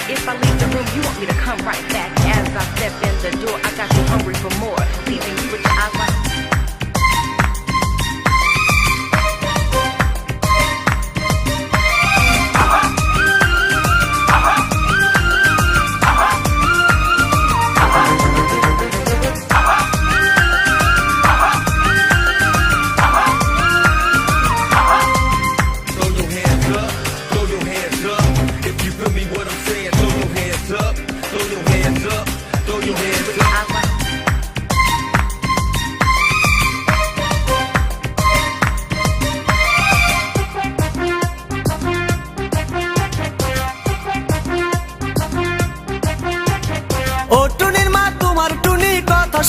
If I leave the room, you want me to come right back. As I step in the door, I got you hungry for more, leaving you with your eyes wide.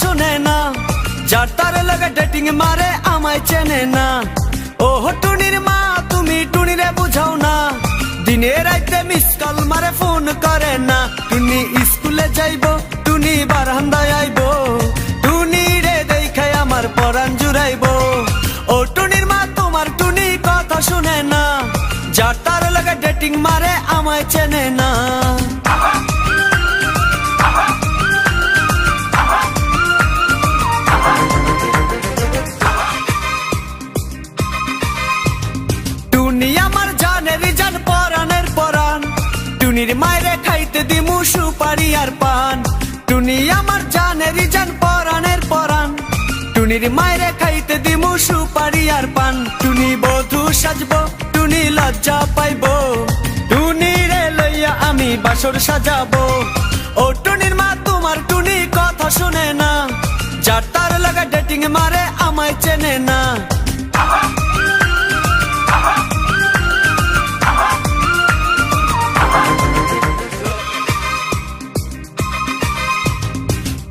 শোনে না যার তার লাগা dating মারে আমায় চেনে না ও টুনির মা তুমি টুনিরে বুঝাও না দিনে রাইতে মিস কল মারে ফোন করে না টুনি স্কুলে যাইবো টুনি বারান্দায় আইবো টুনি রে দেখায় আমার পরাণ জুড়াইবো ও টুনির মা তোমার টুনি কথা শুনে না যার তার লাগা ডেটিং মারে আমায় চেনে না টুনির মায়েরে খাইতে দিমু সুপারি আর পান টুনি আমার জানেরই জান পরাণের পরাণ টুনির মায়েরে খাইতে দিমু সুপারি আর পান টুনি বধূ সাজবো টুনি লজ্জা পাইবো টুনি রে লইয়া আমি বাসর সাজাবো ও টুনির মা তোমার টুনি কথা শুনে না যার তার লাগা ডেটিং মারে আমায় চেনে না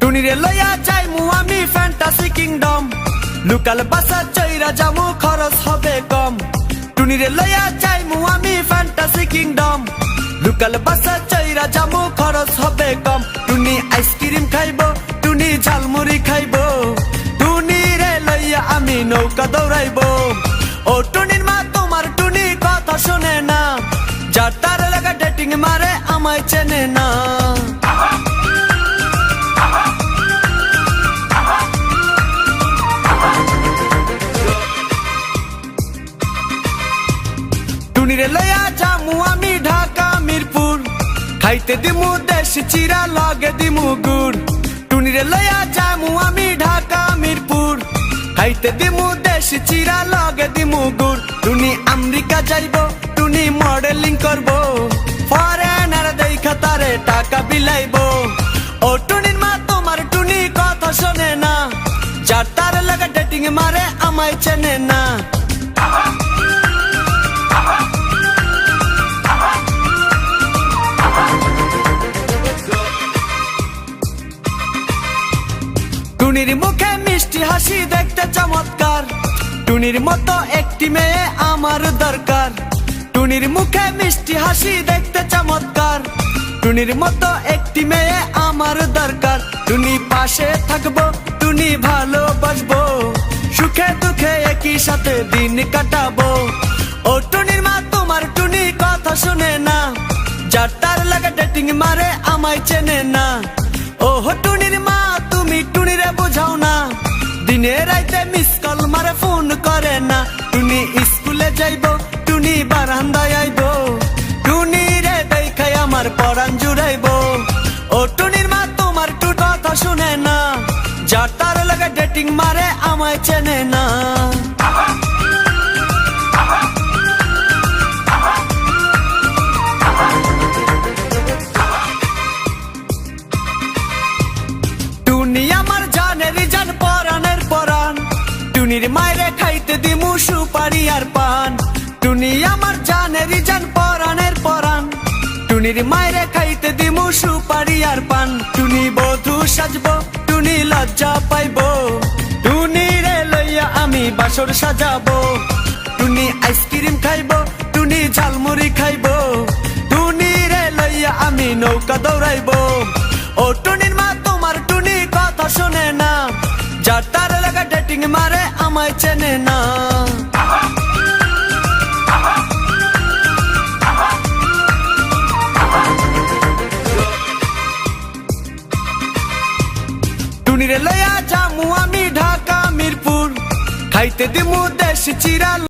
টুনিরে লইয়া যাইমু আমি ফ্যান্টাসি কিংডম লোকাল বাসা চইরা যামু খরচ হবে কম টুনিরে লইয়া যাইমু আমি ফ্যান্টাসি কিংডম লোকাল বাসা চইরা যামু খরচ হবে কম টুনি আইসক্রিম খাইবো টুনি ঝালমুড়ি খাইবো টুনি রে লইয়া আমি নৌকা দৌড়াইবো ও টুনির মা তোমার টুনি কথা শুনে না যার তার লাগা ডেটিং মারে আমায় চেনে না টুনিরে লইয়া যামু আমি ঢাকা মিরপুর খাইতে দিমু দেশি চিরা লগে দিমু গুড় টুনিরে লইয়া যামু আমি ঢাকা মিরপুর খাইতে দিমু দেশি চিরা লগে দিমু গুড় টুনি আমেরিকা যাইবো টুনি মডেলিং করবো ফরেনার দেখা তারে টাকা বিলাইবো ও টুনির মা তোমার টুনি কথা শোনে না যার তার লাগা ডেটিং মারে আমায় চেনে না টুনির মুখে মিষ্টি হাসি দেখতে চমৎকার টুনির মতো একটি মেয়ে আমার দরকার টুনির মুখে মিষ্টি হাসি দেখতে চমৎকার টুনির মতো একটি মেয়ে আমার দরকার টুনি পাশে থাকবো টুনি ভালোবাসবো সুখে দুঃখে একই সাথে দিন কাটাবো ও টুনির মা তোমার টুনি কথা শুনে না যার তার লাগা ডেটিং মারে আমায় চেনে না ও টুনির মা তুমি টুনিরে বুঝাও না দিনে রাইতে মিস কল মারে ফোন করে না টুনি স্কুলে যাইবো টুনি বারান্দায় আইবো টুনি রে দেখায় আমার পরাণ জুড়াইবো ও টুনির মা তোমার টু কথা শুনে না যার তার লাগা ডেটিং মারে আমায় চেনে না টুনি আমার জানেরই জান পরাণের পরাণ টুনির মায়েরে খাইতে দিমু সুপারি আর পান টুনি আমার জানেরই জান পরাণের পরাণ টুনির মায়েরে খাইতে দিমু সুপারি আর পান টুনি বধূ সাজবো টুনি লজ্জা পাইবো টুনি রে লইয়া আমি বাসর সাজাবো টুনি আইসক্রিম খাইবো টুনি ঝালমুড়ি খাইবো টুনি রে লইয়া আমি নৌকা দৌড়াইবো ও টুনির মা তোমার টুনি কথা শুনে না যার তার লাগা ডেটিং মারে আমায় চেনে না লইয়া যামু আমি ঢাকা মিরপুর, খাইতে দিমু দেশি চিরা।